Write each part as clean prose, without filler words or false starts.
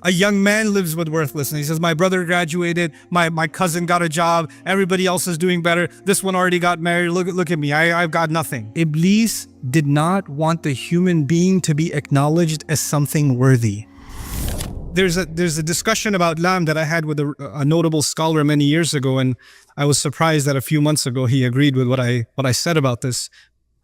A young man lives with worthlessness. He says, my brother graduated, my cousin got a job, everybody else is doing better, this one already got married, look at me, I've got nothing. Iblis did not want the human being to be acknowledged as something worthy. There's a discussion about Lam that I had with a notable scholar many years ago, and I was surprised that a few months ago he agreed with what I said about this.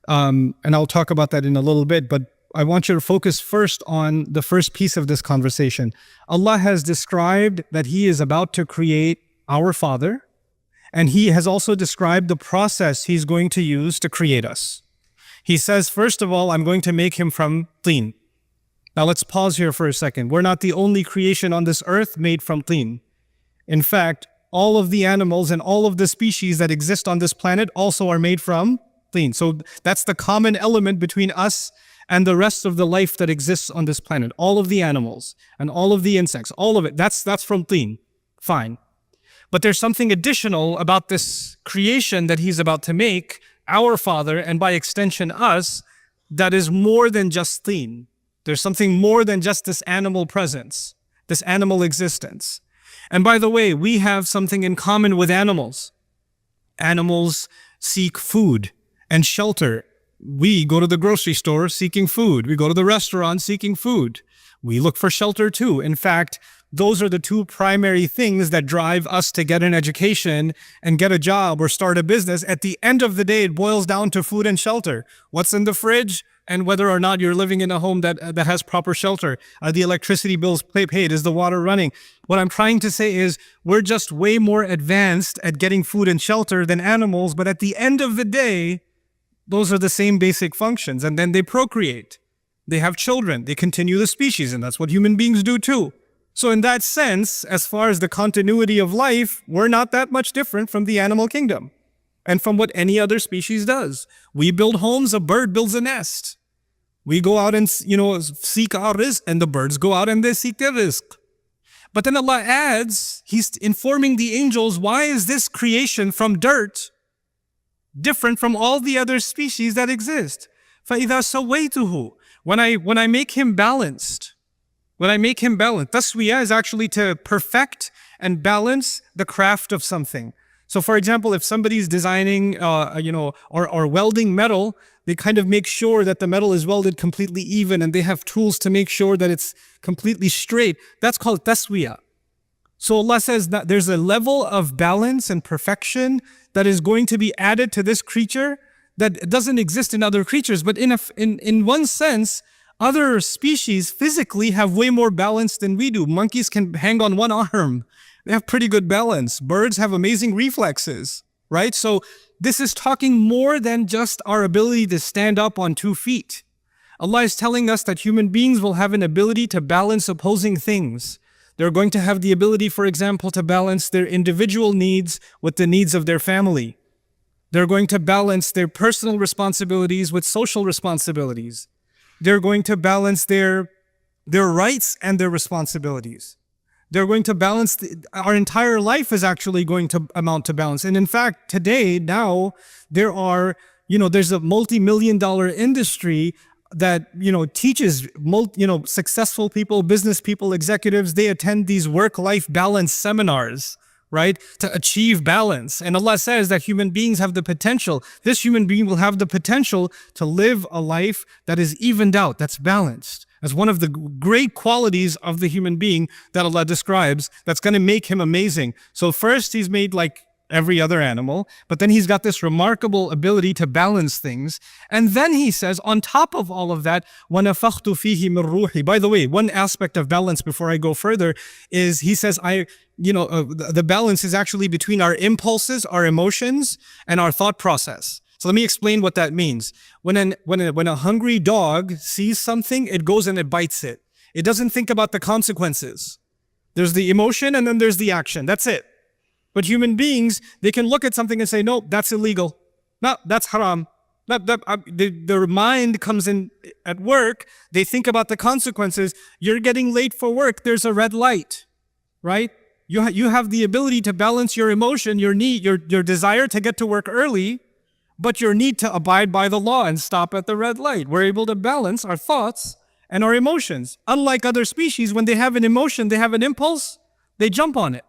And I'll talk about that in a little bit, but I want you to focus first on the first piece of this conversation. Allah has described that He is about to create our Father, and He has also described the process He's going to use to create us. He says, first of all, I'm going to make him from teen. Now let's pause here for a second. We're not the only creation on this earth made from teen. In fact, all of the animals and all of the species that exist on this planet also are made from teen. So that's the common element between us and the rest of the life that exists on this planet. All of the animals and all of the insects, all of it, that's from teen. Fine. But there's something additional about this creation that He's about to make, our Father, and by extension us, that is more than just teen. There's something more than just this animal presence, this animal existence. And by the way, we have something in common with animals. Animals seek food and shelter. We go to the grocery store seeking food. We go to the restaurant seeking food. We look for shelter too. In fact, those are the two primary things that drive us to get an education and get a job or start a business. At the end of the day, it boils down to food and shelter. What's in the fridge and whether or not you're living in a home that has proper shelter. Are the electricity bills paid? Is the water running? What I'm trying to say is we're just way more advanced at getting food and shelter than animals, but at the end of the day, those are the same basic functions, and then they procreate. They have children, they continue the species, and that's what human beings do too. So in that sense, as far as the continuity of life, we're not that much different from the animal kingdom and from what any other species does. We build homes, a bird builds a nest. We go out and, seek our rizq, and the birds go out and they seek their rizq. But then Allah adds, He's informing the angels, why is this creation from dirt different from all the other species that exist? فَإِذَا سَوَّيْتُهُ, when I make him balanced, taswiyah is actually to perfect and balance the craft of something. So for example, if somebody's designing, or welding metal, they kind of make sure that the metal is welded completely even, and they have tools to make sure that it's completely straight. That's called taswiyah. So Allah says that there's a level of balance and perfection that is going to be added to this creature that doesn't exist in other creatures. But in one sense, other species physically have way more balance than we do. Monkeys can hang on one arm. They have pretty good balance. Birds have amazing reflexes, right? So this is talking more than just our ability to stand up on 2 feet. Allah is telling us that human beings will have an ability to balance opposing things. They're going to have the ability, for example, to balance their individual needs with the needs of their family. They're going to balance their personal responsibilities with social responsibilities. They're going to balance their rights and their responsibilities. They're going to balance, our entire life is actually going to amount to balance. And in fact, today, now, there's a multi-million-dollar industry that, teaches, successful people, business people, executives, they attend these work-life balance seminars, right, to achieve balance. And Allah says that human beings have the potential, this human being will have the potential to live a life that is evened out, that's balanced. As one of the great qualities of the human being that Allah describes, that's going to make him amazing. So first, he's made like every other animal, but then he's got this remarkable ability to balance things. And then he says, on top of all of that, وَنَفَخْتُ فِيهِ مِنْ رُوحِي. By the way, one aspect of balance before I go further is he says, the balance is actually between our impulses, our emotions, and our thought process. So let me explain what that means. When a hungry dog sees something, it goes and it bites it. It doesn't think about the consequences. There's the emotion and then there's the action. That's it. But human beings, they can look at something and say, no, that's illegal. No, that's haram. Their mind comes in at work. They think about the consequences. You're getting late for work. There's a red light, right? You have the ability to balance your emotion, your need, your desire to get to work early, but your need to abide by the law and stop at the red light. We're able to balance our thoughts and our emotions. Unlike other species, when they have an emotion, they have an impulse, they jump on it.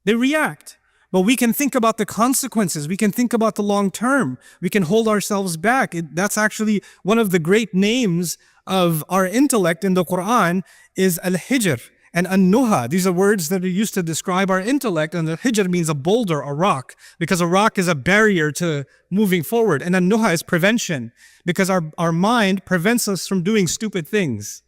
They react. But we can think about the consequences. We can think about the long term. We can hold ourselves back. That's actually one of the great names of our intellect in the Quran is Al-Hijr and An-Nuha. These are words that are used to describe our intellect. And the Hijr means a boulder, a rock, because a rock is a barrier to moving forward. And An-Nuha is prevention, because our mind prevents us from doing stupid things.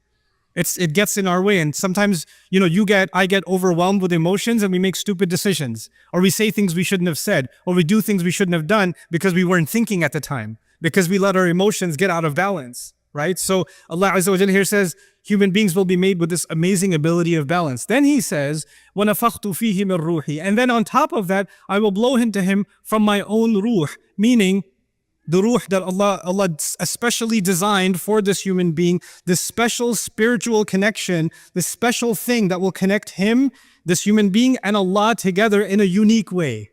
It gets in our way, and sometimes, I get overwhelmed with emotions and we make stupid decisions, or we say things we shouldn't have said, or we do things we shouldn't have done because we weren't thinking at the time, because we let our emotions get out of balance, right? So Allah Azza wa Jalla here says, human beings will be made with this amazing ability of balance. Then He says, وَنَفَخْتُ فِيهِ مِنْ رُوحِي, and then on top of that, I will blow into him from my own ruh, meaning the ruh that Allah especially designed for this human being, this special spiritual connection, this special thing that will connect him, this human being, and Allah together in a unique way,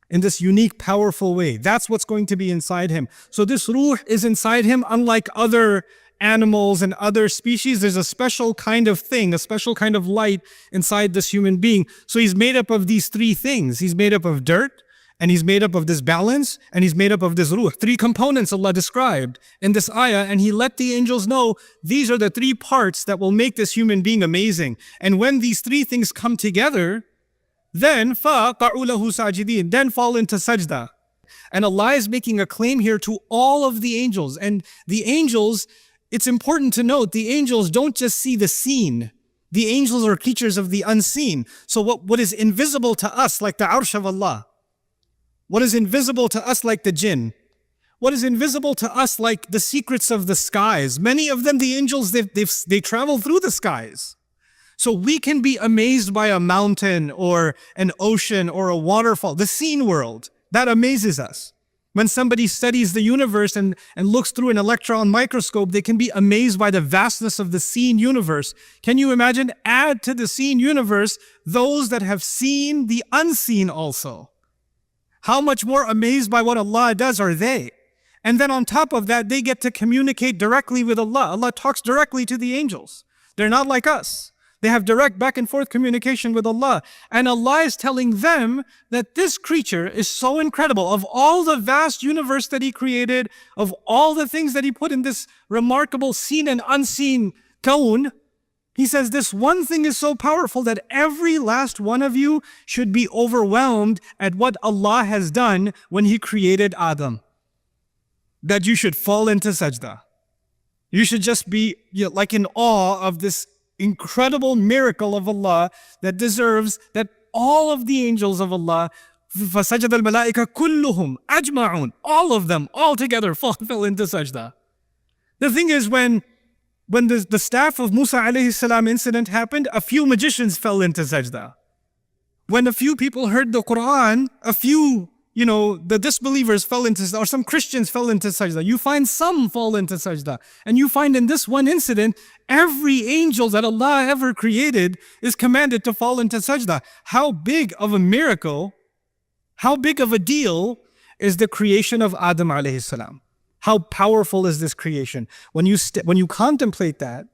in this unique, powerful way. That's what's going to be inside him. So this ruh is inside him, unlike other animals and other species. There's a special kind of thing, a special kind of light inside this human being. So he's made up of these three things. He's made up of dirt, and he's made up of this balance, and he's made up of this ruh. Three components Allah described in this ayah, and He let the angels know these are the three parts that will make this human being amazing. And when these three things come together, then فَقَعُوا لَهُ سَاجِدِينَ, then fall into sajda. And Allah is making a claim here to all of the angels. And the angels, it's important to note, the angels don't just see the seen. The angels are creatures of the unseen. So what is invisible to us, like the arsh of Allah, what is invisible to us like the jinn, what is invisible to us like the secrets of the skies, many of them, the angels, they travel through the skies. So we can be amazed by a mountain or an ocean or a waterfall, the seen world, that amazes us. When somebody studies the universe and looks through an electron microscope, they can be amazed by the vastness of the seen universe. Can you imagine? Add to the seen universe those that have seen the unseen also. How much more amazed by what Allah does are they? And then on top of that, they get to communicate directly with Allah. Allah talks directly to the angels. They're not like us. They have direct back and forth communication with Allah. And Allah is telling them that this creature is so incredible. Of all the vast universe that He created, of all the things that He put in this remarkable seen and unseen kawn, He says this one thing is so powerful that every last one of you should be overwhelmed at what Allah has done when He created Adam. That you should fall into sajda. You should just be like in awe of this incredible miracle of Allah that deserves that all of the angels of Allah, فَسَجَدَ الْمَلَائِكَةُ كُلُّهُمْ أَجْمَعُونَ, all of them, all together fell into sajda. The thing is, when the staff of Musa alayhi salam incident happened, a few magicians fell into sajda. When a few people heard the Quran, a few, the disbelievers fell into sajda, or some Christians fell into sajda. You find some fall into sajda. And you find in this one incident, every angel that Allah ever created is commanded to fall into sajda. How big of a miracle, how big of a deal is the creation of Adam alayhi salam? How powerful is this creation? When you contemplate that,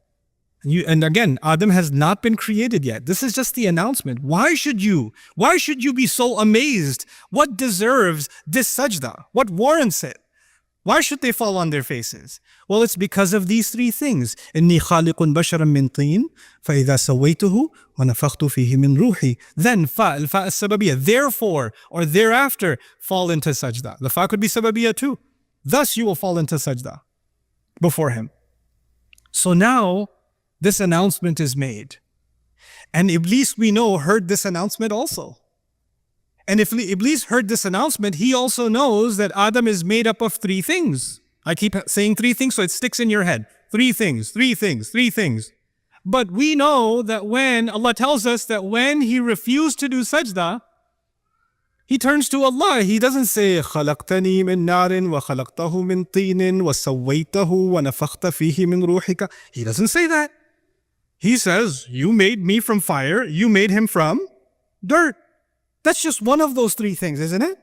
and again, Adam has not been created yet. This is just the announcement. Why should you be so amazed? What deserves this sajda? What warrants it? Why should they fall on their faces? Well, it's because of these three things. إِنِّي خَالِقٌ بَشَرًا مِّن طِينٍ فَإِذَا سَوَّيْتُهُ وَنَفَخْتُ فِيهِ مِنْ رُوحِي. Then fa السببية, therefore or thereafter, fall into sajda. The fa could be sababiyah too. Thus you will fall into sajda before Him. So now this announcement is made. And Iblis, we know, heard this announcement also. And if Iblis heard this announcement, he also knows that Adam is made up of three things. I keep saying three things so it sticks in your head. Three things, three things, three things. But we know that when Allah tells us that when he refused to do sajda, he turns to Allah. He doesn't say, خَلَقْتَنِي مِن نَارٍ وَخَلَقْتَهُ مِن طِينٍ وَسَوَّيْتَهُ وَنَفَخْتَ فِيهِ مِن رُوحِكَ. He doesn't say that. He says, you made me from fire, you made him from dirt. That's just one of those three things, isn't it?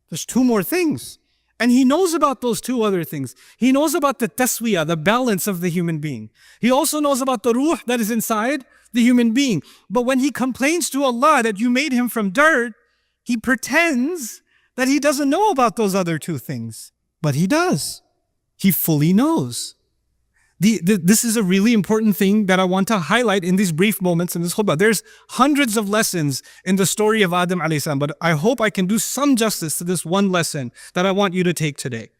There's two more things. And he knows about those two other things. He knows about the taswiyah, the balance of the human being. He also knows about the ruh that is inside the human being. But when he complains to Allah that you made him from dirt, he pretends that he doesn't know about those other two things. But he does. He fully knows. This is a really important thing that I want to highlight in these brief moments in this khutbah. There's hundreds of lessons in the story of Adam alayhi salam, but I hope I can do some justice to this one lesson that I want you to take today.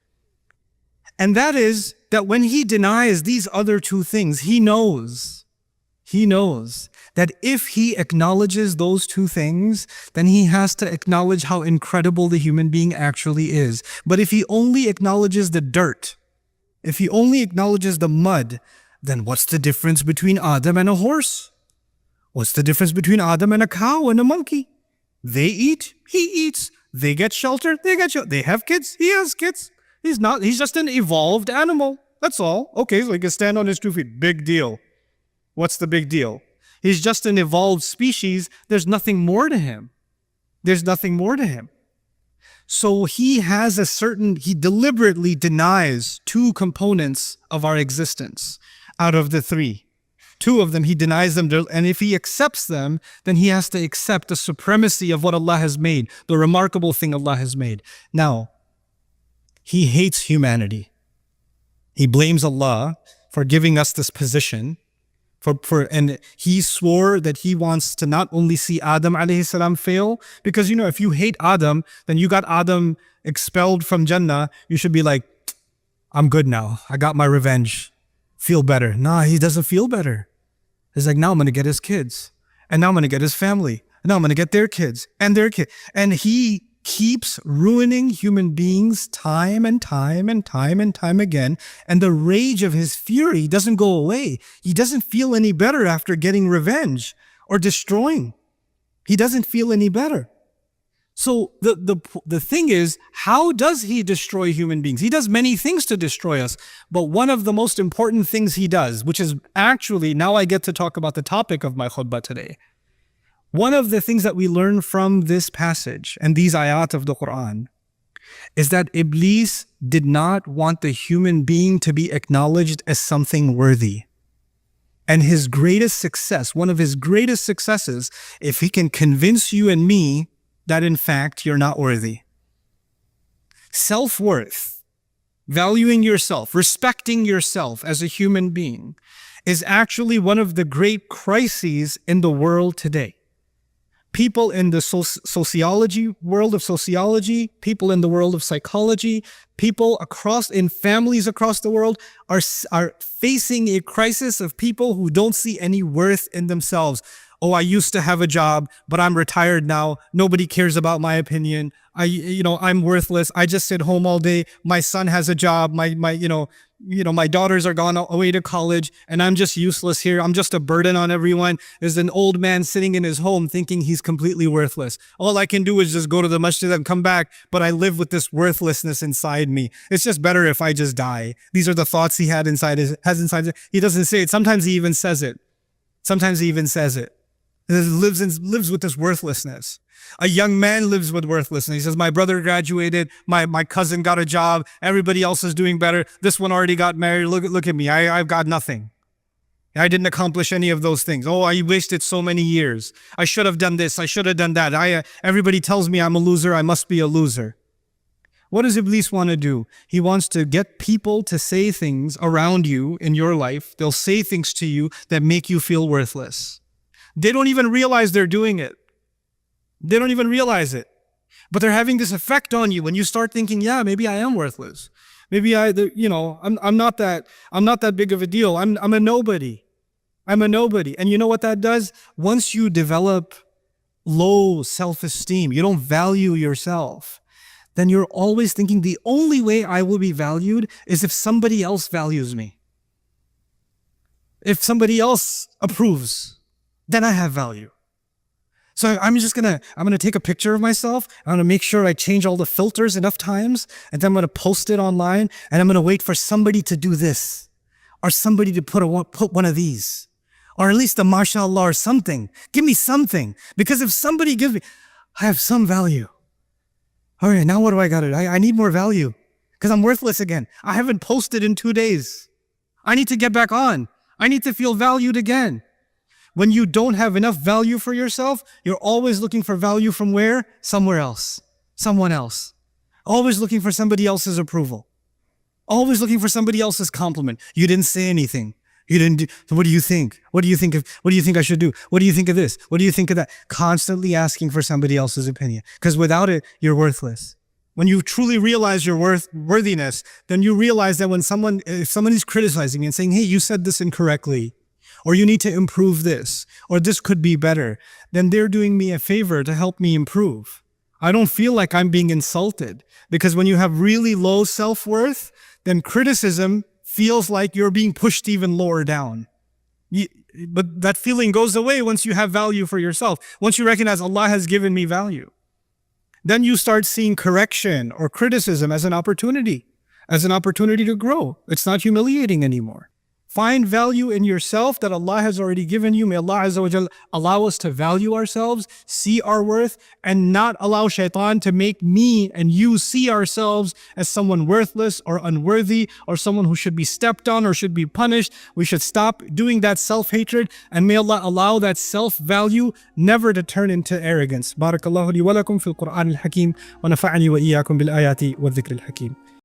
And that is that when he denies these other two things, he knows that if he acknowledges those two things, then he has to acknowledge how incredible the human being actually is. But if he only acknowledges the dirt, if he only acknowledges the mud, then what's the difference between Adam and a horse? What's the difference between Adam and a cow and a monkey? They eat, he eats. They get shelter, they get shelter. They have kids, he has kids. He's just an evolved animal. That's all. Okay, so he can stand on his 2 feet. Big deal. What's the big deal? He's just an evolved species. There's nothing more to him. There's nothing more to him. So he deliberately denies two components of our existence out of the three. Two of them, he denies them, and if he accepts them, then he has to accept the supremacy of what Allah has made, the remarkable thing Allah has made. Now, he hates humanity. He blames Allah for giving us this position, and he swore that he wants to not only see Adam alayhi salam fail, because if you hate Adam, then you got Adam expelled from Jannah, you should be like, I'm good now. I got my revenge. Feel better. Nah, he doesn't feel better. He's like, now I'm going to get his kids. And now I'm going to get his family. And now I'm going to get their kids and their kids. And he keeps ruining human beings time and time and time and time again. And the rage of his fury doesn't go away. He doesn't feel any better after getting revenge or destroying. He doesn't feel any better. So the thing is, how does he destroy human beings? He does many things to destroy us. But one of the most important things he does, which is actually, now I get to talk about the topic of my khutbah today. One of the things that we learn from this passage and these ayat of the Quran is that Iblis did not want the human being to be acknowledged as something worthy. And his greatest success, one of his greatest successes, if he can convince you and me that in fact you're not worthy. Self-worth, valuing yourself, respecting yourself as a human being is actually one of the great crises in the world today. People in the world of sociology, people in the world of psychology, people in families across the world are facing a crisis of people who don't see any worth in themselves. Oh, I used to have a job, but I'm retired now. Nobody cares about my opinion. I'm worthless. I just sit home all day. My son has a job. My daughters are gone away to college, and I'm just useless here. I'm just a burden on everyone. There's an old man sitting in his home thinking he's completely worthless. All I can do is just go to the masjid and come back, but I live with this worthlessness inside me. It's just better if I just die. These are the thoughts he has inside. He doesn't say it. Sometimes he even says it. He lives with this worthlessness. A young man lives with worthlessness. He says, my brother graduated, my cousin got a job, everybody else is doing better. This one already got married. Look at me. I've got nothing. I didn't accomplish any of those things. Oh, I wasted so many years. I should have done this. I should have done that. Everybody tells me I'm a loser. I must be a loser. What does Iblis want to do? He wants to get people to say things around you in your life. They'll say things to you that make you feel worthless. They don't even realize they're doing it. They don't even realize it. But they're having this effect on you when you start thinking, yeah, maybe I am worthless. Maybe I'm not that big of a deal. I'm a nobody. I'm a nobody. And you know what that does? Once you develop low self-esteem, you don't value yourself, then you're always thinking the only way I will be valued is if somebody else values me. If somebody else approves, then I have value. So I'm gonna take a picture of myself. I'm gonna make sure I change all the filters enough times, and then I'm gonna post it online, and I'm gonna wait for somebody to do this, or somebody to put one of these, or at least a mashallah or something. Give me something, because if somebody gives me, I have some value. All right, now what do I got? I need more value. because I'm worthless again. I haven't posted in 2 days. I need to get back on. I need to feel valued again. When you don't have enough value for yourself, you're always looking for value from where? Somewhere else. Someone else. Always looking for somebody else's approval. Always looking for somebody else's compliment. You didn't say anything. You didn't do, so what do you think? What do you think I should do? What do you think of this? What do you think of that? Constantly asking for somebody else's opinion. Because without it, you're worthless. When you truly realize your worthiness, then you realize that if someone is criticizing you and saying, hey, you said this incorrectly, or you need to improve this, or this could be better, then they're doing me a favor to help me improve. I don't feel like I'm being insulted, because when you have really low self-worth, then criticism feels like you're being pushed even lower down. But that feeling goes away once you have value for yourself. Once you recognize Allah has given me value, then you start seeing correction or criticism as an opportunity to grow. It's not humiliating anymore. Find value in yourself that Allah has already given you. May Allah Azza wa Jal allow us to value ourselves, see our worth, and not allow shaitan to make me and you see ourselves as someone worthless or unworthy or someone who should be stepped on or should be punished. We should stop doing that self-hatred, and may Allah allow that self-value never to turn into arrogance. Barakallahu li wa lakum fil Qur'an al-Hakim wa nafa'ani wa iyyakum bil ayati wa dhikr al-Hakim.